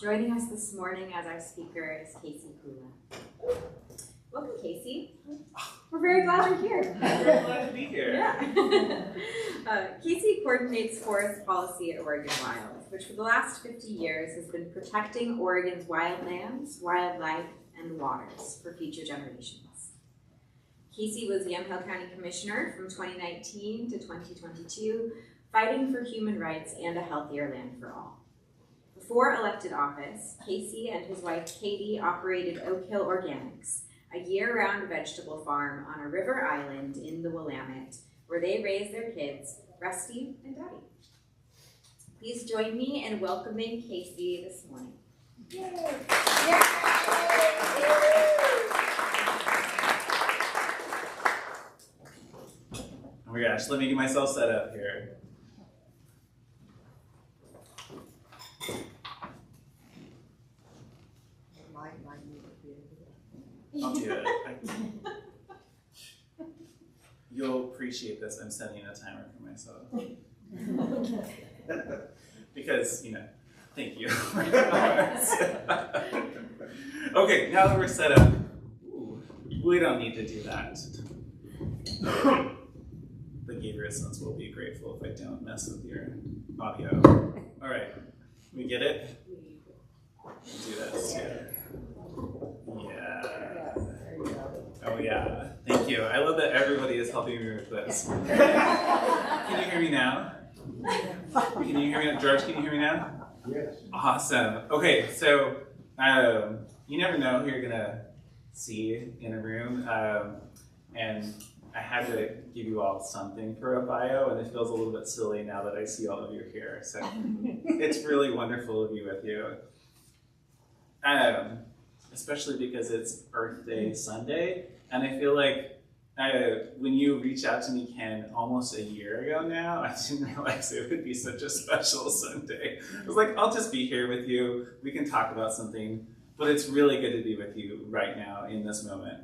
Joining us this morning as our speaker is Kulla. Welcome, Casey. We're very glad you're here. We're glad to be here. Yeah. Casey coordinates forest policy at Oregon Wild, which for the last 50 years has been protecting Oregon's wildlands, wildlife, and waters for future generations. Casey was Yamhill County Commissioner from 2019 to 2022, fighting for human rights and a healthier land for all. Before elected office, Casey and his wife Katie operated Oak Hill Organics, a year-round vegetable farm on a river island in the Willamette, where they raise their kids, Rusty and Daddy. Please join me in welcoming Casey this morning. Yay. Oh my gosh, let me get myself set up here. I'll do it. You'll appreciate this. I'm setting a timer for myself. Because, thank you. Okay, now that we're set up, we don't need to do that. The Gabriel sense will be grateful if I don't mess with your audio. All right, we get it? Do this, yeah. Oh yeah, thank you. I love that everybody is helping me with this. Can you hear me now? Can you hear me now? George, can you hear me now? Yes. Awesome. Okay, so you never know who you're gonna see in a room. And I had to give you all something for a bio, and it feels a little bit silly now that I see all of you here. So it's really wonderful to be with you. Especially because it's Earth Day Sunday, and I feel like when you reached out to me, Ken, almost a year ago now, I didn't realize it would be such a special Sunday. I was like, I'll just be here with you, we can talk about something, but it's really good to be with you right now in this moment.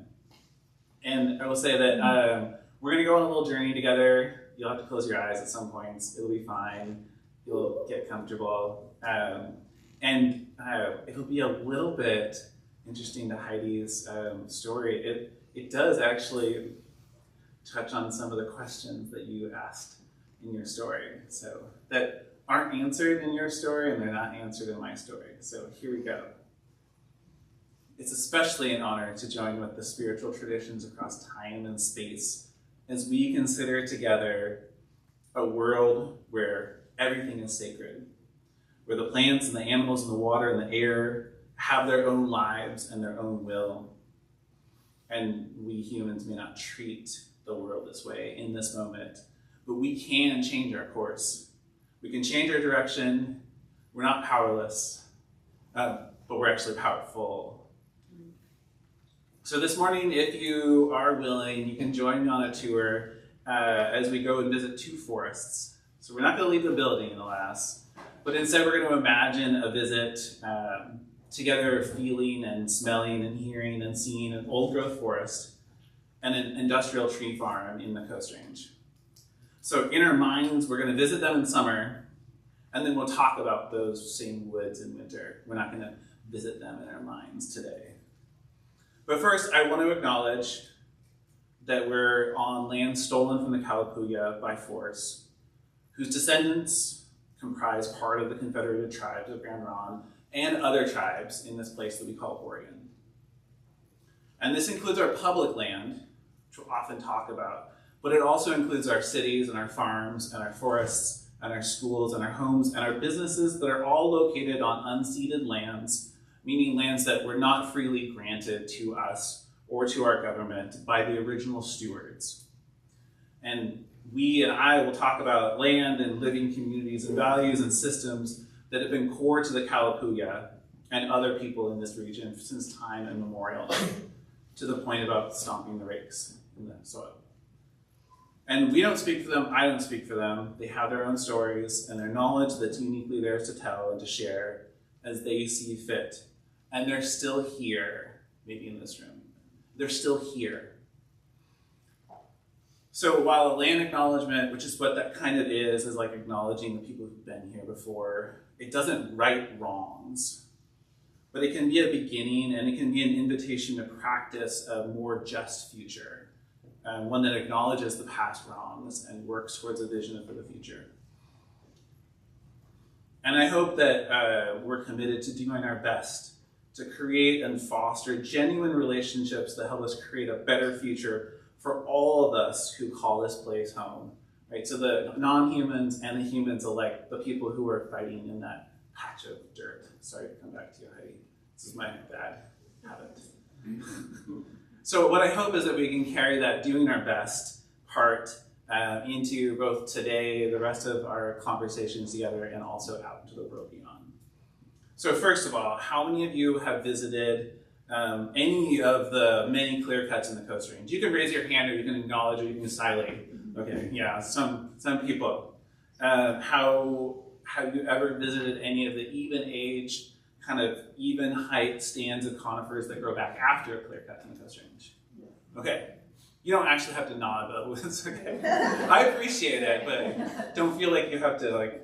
And I will say that we're gonna go on a little journey together. You'll have to close your eyes at some points, it'll be fine, you'll get comfortable, and it'll be a little bit interesting to Heidi's story. It does actually touch on some of the questions that you asked in your story, so that aren't answered in your story and they're not answered in my story. So here we go. It's especially an honor to join with the spiritual traditions across time and space as we consider together a world where everything is sacred, where the plants and the animals and the water and the air have their own lives and their own will. And we humans may not treat the world this way in this moment, but we can change our course. We can change our direction. We're not powerless, but we're actually powerful. So this morning, if you are willing, you can join me on a tour as we go and visit two forests. So we're not gonna leave the building, alas, but instead we're gonna imagine a visit together, feeling and smelling and hearing and seeing an old growth forest and an industrial tree farm in the Coast Range. So in our minds, we're gonna visit them in summer, and then we'll talk about those same woods in winter. We're not gonna visit them in our minds today. But first, I want to acknowledge that we're on land stolen from the Kalapuya by force, whose descendants comprise part of the Confederated Tribes of Grand Ronde and other tribes in this place that we call Oregon. And this includes our public land, which we'll often talk about, but it also includes our cities and our farms and our forests and our schools and our homes and our businesses that are all located on unceded lands, meaning lands that were not freely granted to us or to our government by the original stewards. And we and I will talk about land and living communities and values and systems that have been core to the Kalapuya and other people in this region since time immemorial, to the point about stomping the rakes in the soil. And we don't speak for them, I don't speak for them. They have their own stories and their knowledge that's uniquely theirs to tell and to share as they see fit. And they're still here, maybe in this room. They're still here. So while a land acknowledgement, which is what that kind of is like acknowledging the people who've been here before, it doesn't right wrongs. but it can be a beginning, and it can be an invitation to practice a more just future, one that acknowledges the past wrongs and works towards a vision for the future. And I hope that we're committed to doing our best to create and foster genuine relationships that help us create a better future for all of us who call this place home, right? So the non-humans and the humans alike, the people who are fighting in that patch of dirt. Sorry to come back to you, Heidi. This is my bad habit. So what I hope is that we can carry that doing our best part into both today, the rest of our conversations together, and also out into the world beyond. So first of all, how many of you have visited any of the many clear cuts in the Coast Range? You can raise your hand, or you can acknowledge, or you can silently. Okay, yeah, some people. Have you ever visited any of the even age, kind of even height stands of conifers that grow back after a clear cut in the Coast Range? Okay. You don't actually have to nod, but it's okay. I appreciate it, but don't feel like you have to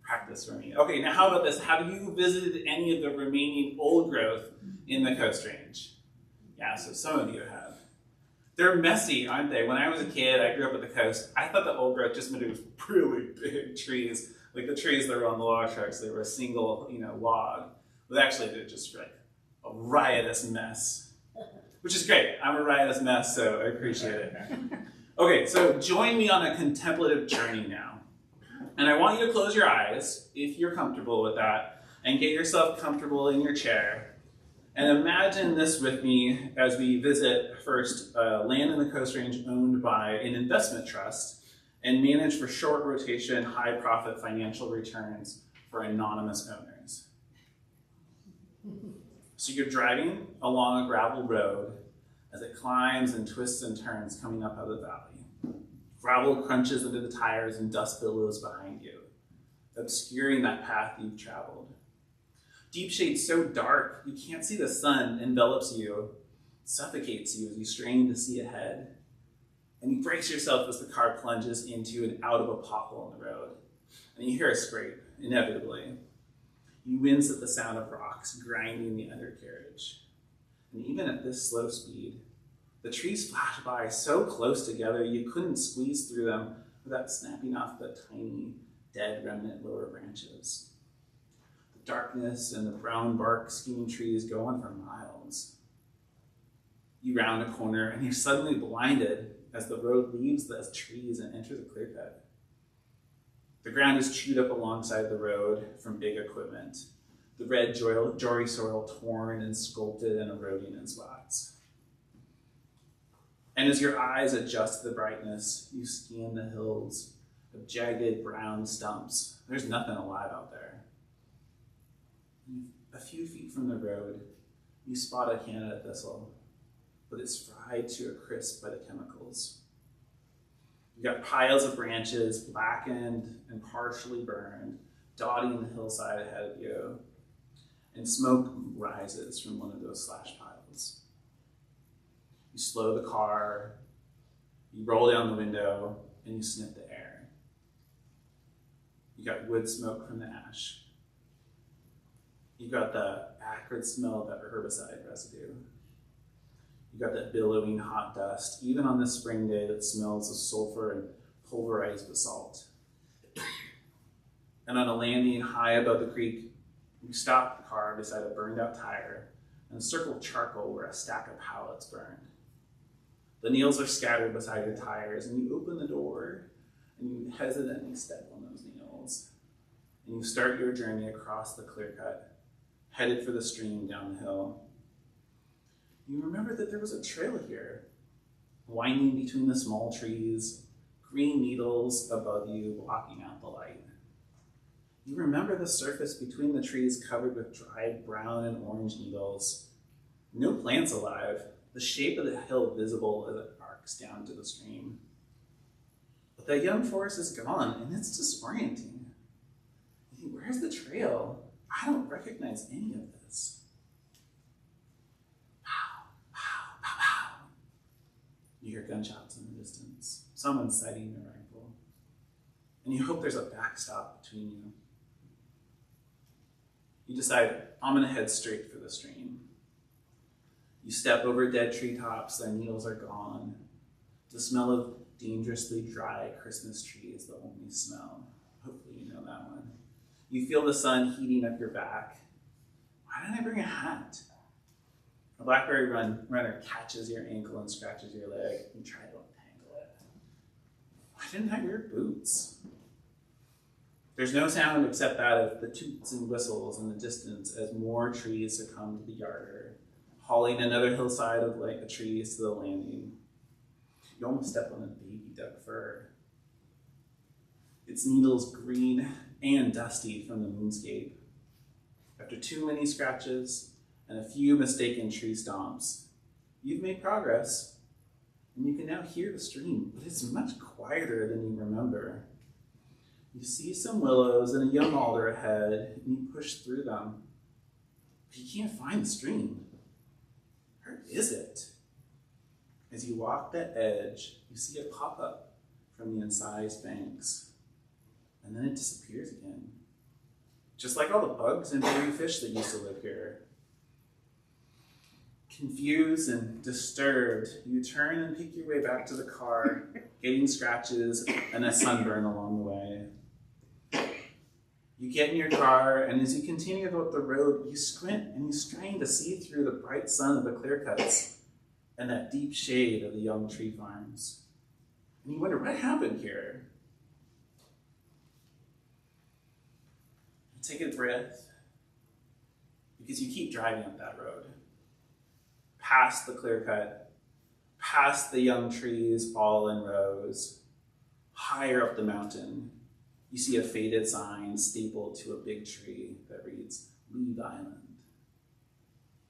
practice for me. Okay, now how about this? Have you visited any of the remaining old growth in the Coast Range? Yeah, so some of you have. They're messy, aren't they? When I was a kid, I grew up at the coast. I thought the old growth just meant it was really big trees, like the trees that were on the log trucks. They were a single, log. But actually, they're just like a riotous mess. Which is great. I'm a riotous mess, so I appreciate it. Okay, so join me on a contemplative journey now. And I want you to close your eyes, if you're comfortable with that, and get yourself comfortable in your chair. And imagine this with me as we visit first land in the Coast Range owned by an investment trust and managed for short rotation, high profit financial returns for anonymous owners. So you're driving along a gravel road as it climbs and twists and turns coming up out of the valley. Gravel crunches into the tires and dust billows behind you, obscuring that path you've traveled. Deep shade so dark you can't see the sun envelops you, suffocates you as you strain to see ahead. And you brace yourself as the car plunges into and out of a pothole in the road. And you hear a scrape, inevitably. You wince at the sound of rocks grinding the undercarriage. And even at this slow speed, the trees flash by so close together you couldn't squeeze through them without snapping off the tiny, dead remnant lower branches. The darkness and the brown bark skinny trees go on for miles. You round a corner and you're suddenly blinded as the road leaves the trees and enters a clear cut. The ground is chewed up alongside the road from big equipment, the red jory soil torn and sculpted and eroding in spots. And as your eyes adjust to the brightness, you scan the hills of jagged brown stumps. There's nothing alive out there. A few feet from the road, you spot a Canada thistle, but it's fried to a crisp by the chemicals. You've got piles of branches, blackened and partially burned, dotting the hillside ahead of you, and smoke rises from one of those slash piles. You slow the car, you roll down the window, and you sniff the air. You got wood smoke from the ash. You got the acrid smell of that herbicide residue. You got that billowing hot dust, even on this spring day that smells of sulfur and pulverized basalt. And on a landing high above the creek, you stop the car beside a burned out tire and circle charcoal where a stack of pallets burned. The nails are scattered beside your tires, and you open the door and you hesitantly step on those nails. And you start your journey across the clear cut, headed for the stream down the hill. You remember that there was a trail here, winding between the small trees, green needles above you blocking out the light. You remember the surface between the trees covered with dried brown and orange needles. No plants alive, the shape of the hill visible as it arcs down to the stream. But that young forest is gone, and it's disorienting. You think, where's the trail? I don't recognize any of this. You hear gunshots in the distance. Someone's sighting their rifle. And you hope there's a backstop between you. You decide, I'm gonna head straight for the stream. You step over dead treetops, their needles are gone. The smell of dangerously dry Christmas tree is the only smell. Hopefully you know that one. You feel the sun heating up your back. Why didn't I bring a hat? A blackberry runner catches your ankle and scratches your leg. You try to untangle it. Why didn't I wear boots? There's no sound except that of the toots and whistles in the distance as more trees succumb to the yarder, hauling another hillside of trees to the landing. You almost step on a baby duck fir. Its needles green and dusty from the moonscape. After too many scratches and a few mistaken tree stomps, you've made progress, and you can now hear the stream, but it's much quieter than you remember. You see some willows and a young alder ahead, and you push through them, but you can't find the stream. Where is it? As you walk that edge, you see it pop up from the incised banks, and then it disappears again. Just like all the bugs and baby fish that used to live here. Confused and disturbed, you turn and pick your way back to the car, getting scratches and a sunburn along the way. You get in your car, and as you continue up the road, you squint and you strain to see through the bright sun of the clear cuts and that deep shade of the young tree farms. And you wonder, what happened here? You take a breath, because you keep driving up that road. Past the clear cut, past the young trees all in rows. Higher up the mountain, you see a faded sign stapled to a big tree that reads, Leave Island.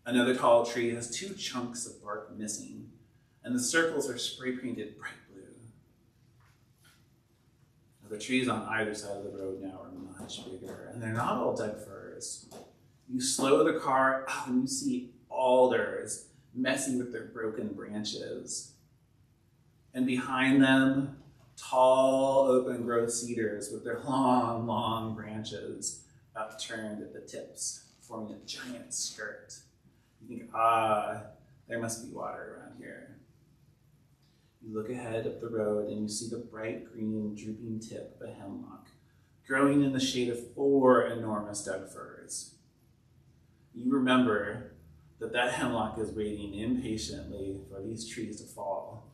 Another tall tree has 2 chunks of bark missing, and the circles are spray painted bright blue. Now, the trees on either side of the road now are much bigger, and they're not all dead firs. You slow the car up and you see alders, messy with their broken branches. And behind them, tall open growth cedars with their long, long branches upturned at the tips, forming a giant skirt. You think, there must be water around here. You look ahead up the road and you see the bright green drooping tip of a hemlock growing in the shade of 4 enormous dead firs. You remember that hemlock is waiting impatiently for these trees to fall.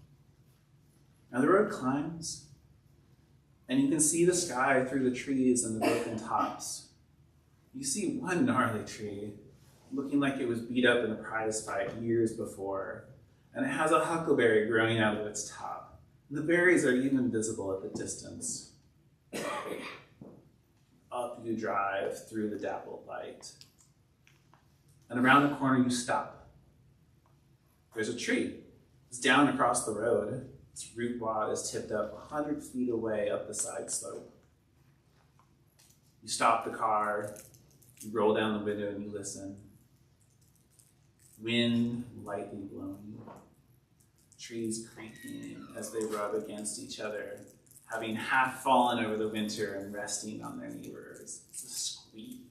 Now the road climbs, and you can see the sky through the trees and the broken tops. You see one gnarly tree, looking like it was beat up in a prize fight years before, and it has a huckleberry growing out of its top. And the berries are even visible at the distance. Up you drive through the dappled light. And around the corner you stop. There's a tree. It's down across the road. Its root wad is tipped up 100 feet away up the side slope. You stop the car, you roll down the window and you listen. Wind lightly blowing. Trees creaking as they rub against each other, having half fallen over the winter and resting on their neighbors. It's a squeak.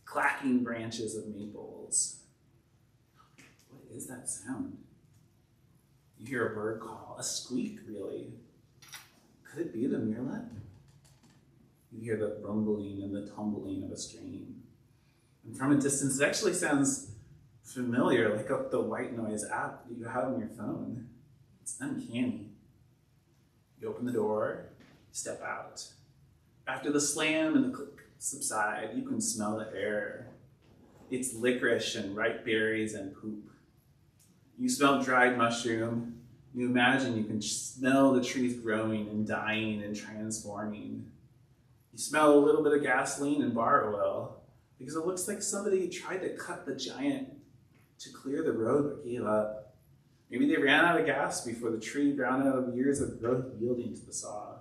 Clacking branches of maples. What is that sound? You hear a bird call, a squeak really. Could it be the mirlet? You hear the rumbling and the tumbling of a stream. And from a distance, it actually sounds familiar, like the white noise app that you have on your phone. It's uncanny. You open the door, step out. After the slam and the click subside, you can smell the air. It's licorice and ripe berries and poop. You smell dried mushroom. You imagine you can smell the trees growing and dying and transforming. You smell a little bit of gasoline and bar oil because it looks like somebody tried to cut the giant to clear the road but gave up. Maybe they ran out of gas before the tree ground out of years of growth yielding to the saw.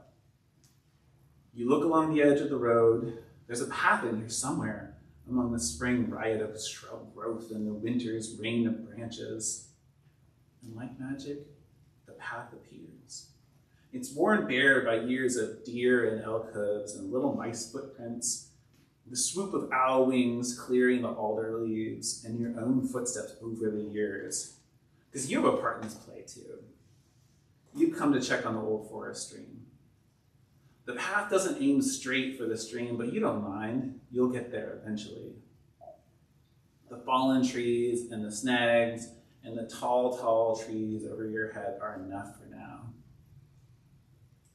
You look along the edge of the road. There's a path in here somewhere among the spring riot of shrub growth and the winter's rain of branches. And like magic, the path appears. It's worn bare by years of deer and elk hooves and little mice footprints, The swoop of owl wings clearing the alder leaves, and your own footsteps over the years. Because you have a part in this play too. You've come to check on the old forest stream. The path doesn't aim straight for the stream, but you don't mind. You'll get there eventually. The fallen trees and the snags and the tall, tall trees over your head are enough for now.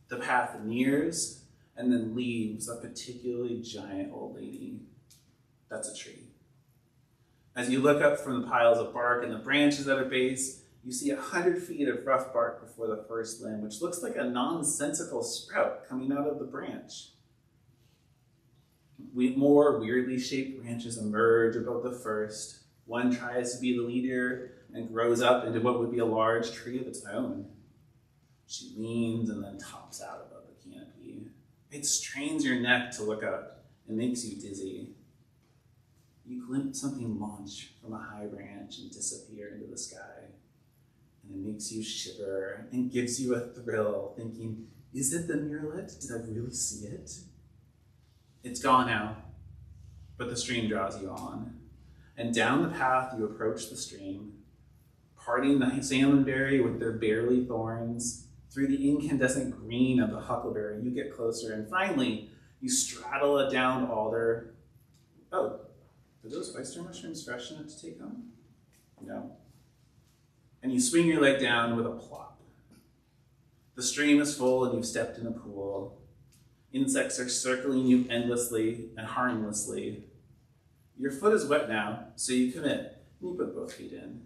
The path nears and then leaves a particularly giant old lady. That's a tree. As you look up from the piles of bark and the branches at her base, you see 100 feet of rough bark before the first limb, which looks like a nonsensical sprout coming out of the branch. More weirdly shaped branches emerge above the first. One tries to be the leader and grows up into what would be a large tree of its own. She leans and then tops out above the canopy. It strains your neck to look up and makes you dizzy. You glimpse something launch from a high branch and disappear into the sky. And it makes you shiver and gives you a thrill, thinking, is it the murrelet? Did I really see it? It's gone now, but the stream draws you on. And down the path you approach the stream, parting the salmonberry with their barely thorns. Through the incandescent green of the huckleberry, you get closer, and finally, you straddle a downed alder. Oh, are those oyster mushrooms fresh enough to take home? No. And you swing your leg down with a plop. The stream is full and you've stepped in a pool. Insects are circling you endlessly and harmlessly. Your foot is wet now, so you commit, and you put both feet in.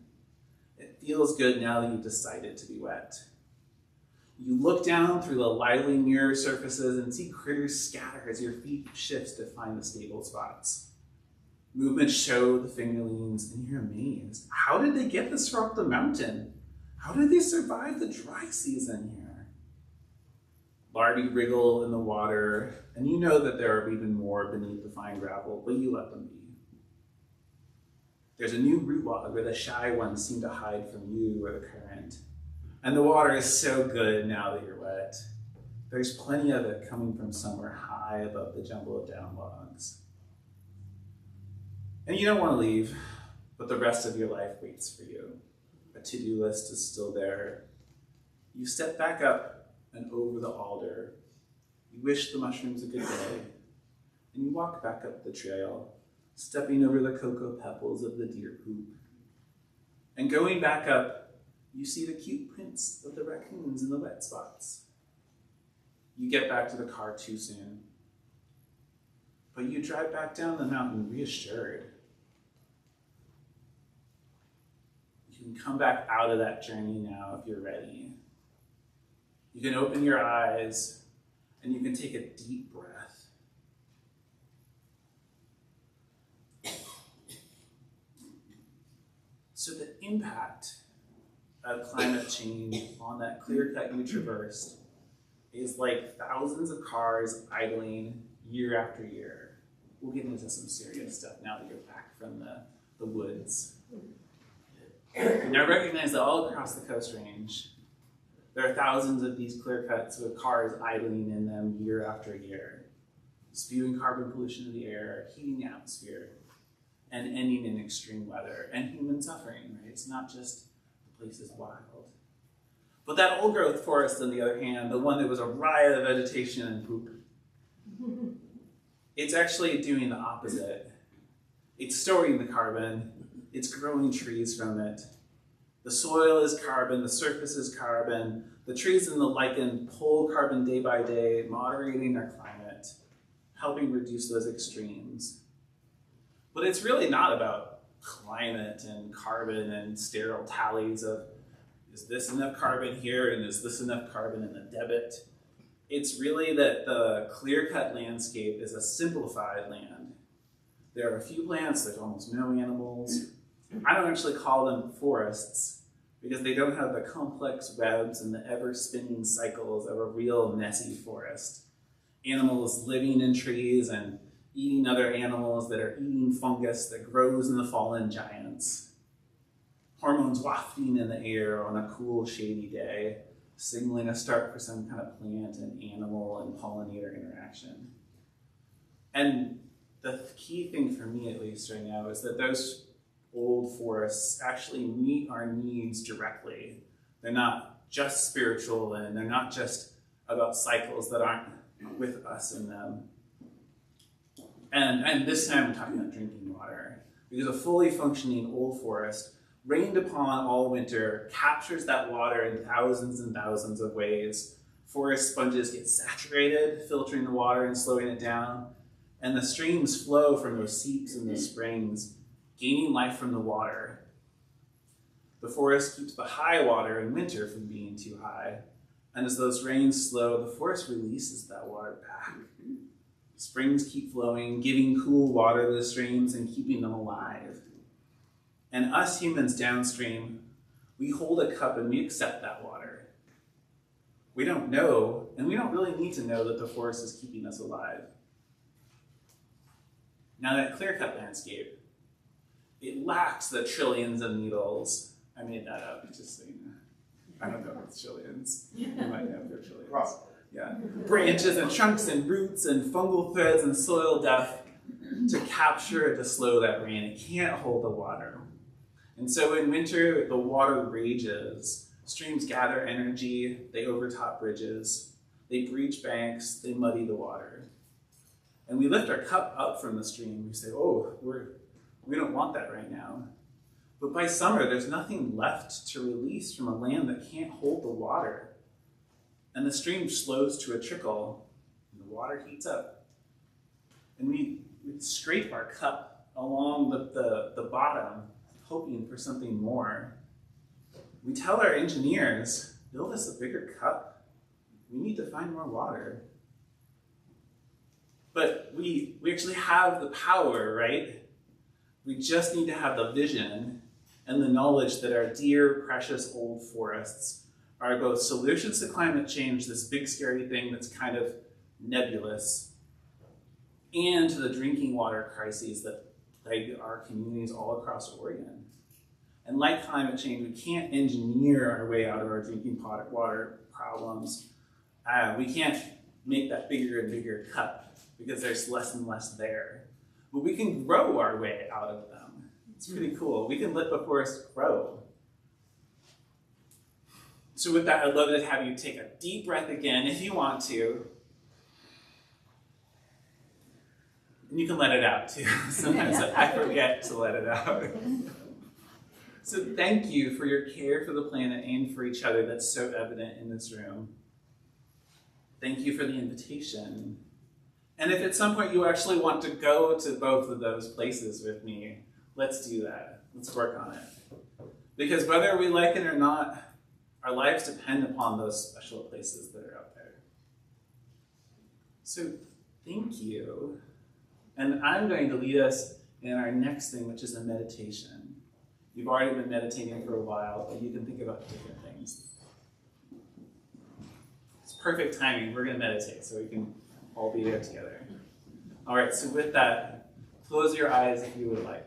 It feels good now that you've decided to be wet. You look down through the lively mirror surfaces and see critters scatter as your feet shifts to find the stable spots. Movements show the fingerlings, and you're amazed. How did they get this far up the mountain? How did they survive the dry season here? Larvae wriggle in the water, and you know that there are even more beneath the fine gravel, but you let them be. There's a new root log where the shy ones seem to hide from you or the current. And the water is so good now that you're wet. There's plenty of it coming from somewhere high above the jumble of down logs. And you don't want to leave, but the rest of your life waits for you. A to-do list is still there. You step back up and over the alder. You wish the mushrooms a good day, and you walk back up the trail, stepping over the cocoa pebbles of the deer poop. And going back up, you see the cute prints of the raccoons in the wet spots. You get back to the car too soon, but you drive back down the mountain reassured. You can come back out of that journey now if you're ready. You can open your eyes and you can take a deep breath. So the impact of climate change on that clear cut you traversed is like thousands of cars idling year after year. We'll get into some serious stuff now that you're back from the woods. Now recognize that all across the Coast Range, there are thousands of these clear cuts with cars idling in them year after year, spewing carbon pollution to the air, heating the atmosphere, and ending in extreme weather and human suffering, right? It's not just the place is wild. But that old growth forest, on the other hand, the one that was a riot of vegetation and poop, it's actually doing the opposite. It's storing the carbon, it's growing trees from it. The soil is carbon, the surface is carbon, the trees and the lichen pull carbon day by day, moderating our climate, helping reduce those extremes. But it's really not about climate and carbon and sterile tallies of, is this enough carbon here and is this enough carbon in the debit? It's really that the clear-cut landscape is a simplified land. There are a few plants, there's almost no animals. I don't actually call them forests because they don't have the complex webs and the ever-spinning cycles of a real messy forest. Animals living in trees and eating other animals that are eating fungus that grows in the fallen giants. Hormones wafting in the air on a cool, shady day, signaling a start for some kind of plant and animal and pollinator interaction. And the key thing for me, at least right now, is that those old forests actually meet our needs directly. They're not just spiritual, and they're not just about cycles that aren't with us in them. And this time I'm talking about drinking water, because a fully functioning old forest, rained upon all winter, captures that water in thousands and thousands of ways. Forest sponges get saturated, filtering the water and slowing it down, and the streams flow from those seeps and the springs, gaining life from the water. The forest keeps the high water in winter from being too high, and as those rains slow, the forest releases that water back. Springs keep flowing, giving cool water to the streams and keeping them alive. And us humans downstream, we hold a cup and we accept that water. We don't know, and we don't really need to know, that the forest is keeping us alive. Now that clear-cut landscape, it lacks the trillions of needles. I made that up, just so you know. I don't know if it's trillions. You might know if they're trillions. Yeah. Branches and trunks and roots and fungal threads and soil depth to capture and to slow that rain. It can't hold the water. And so in winter, the water rages. Streams gather energy, they overtop bridges, they breach banks, they muddy the water. And we lift our cup up from the stream. We say, oh, we don't want that right now. But by summer, there's nothing left to release from a land that can't hold the water. And the stream slows to a trickle, and the water heats up. And we scrape our cup along the bottom, hoping for something more. We tell our engineers, build us a bigger cup. We need to find more water. But we actually have the power, right? We just need to have the vision and the knowledge that our dear, precious old forests are both solutions to climate change, this big scary thing that's kind of nebulous, and to the drinking water crises that plague our communities all across Oregon. And like climate change, we can't engineer our way out of our drinking water problems. We can't make that bigger and bigger cup because there's less and less there. But we can grow our way out of them. It's pretty cool. We can let the forest grow. So with that, I'd love to have you take a deep breath again if you want to. And you can let it out too. Sometimes I forget to let it out. So thank you for your care for the planet and for each other that's so evident in this room. Thank you for the invitation. And if at some point you actually want to go to both of those places with me, let's do that. Let's work on it. Because whether we like it or not, our lives depend upon those special places that are out there. So thank you. And I'm going to lead us in our next thing, which is a meditation. You've already been meditating for a while, but you can think about different things. It's perfect timing. We're going to meditate, so we can all be there together. All right, so with that, close your eyes if you would like.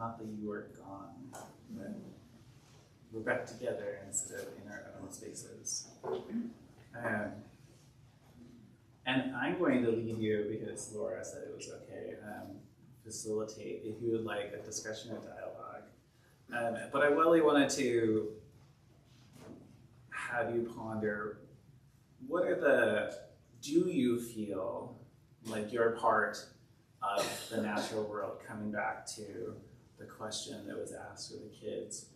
not that you were gone, but we're back together instead of in our own spaces. And I'm going to lead you, because Laura said it was okay, facilitate if you would like a discussion or dialogue. But I really wanted to have you ponder, do you feel like you're part of the natural world, coming back to the question that was asked of the kids?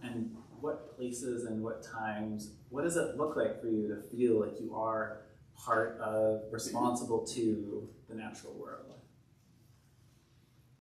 And what places and what times, what does it look like for you to feel like you are part of, responsible to the natural world?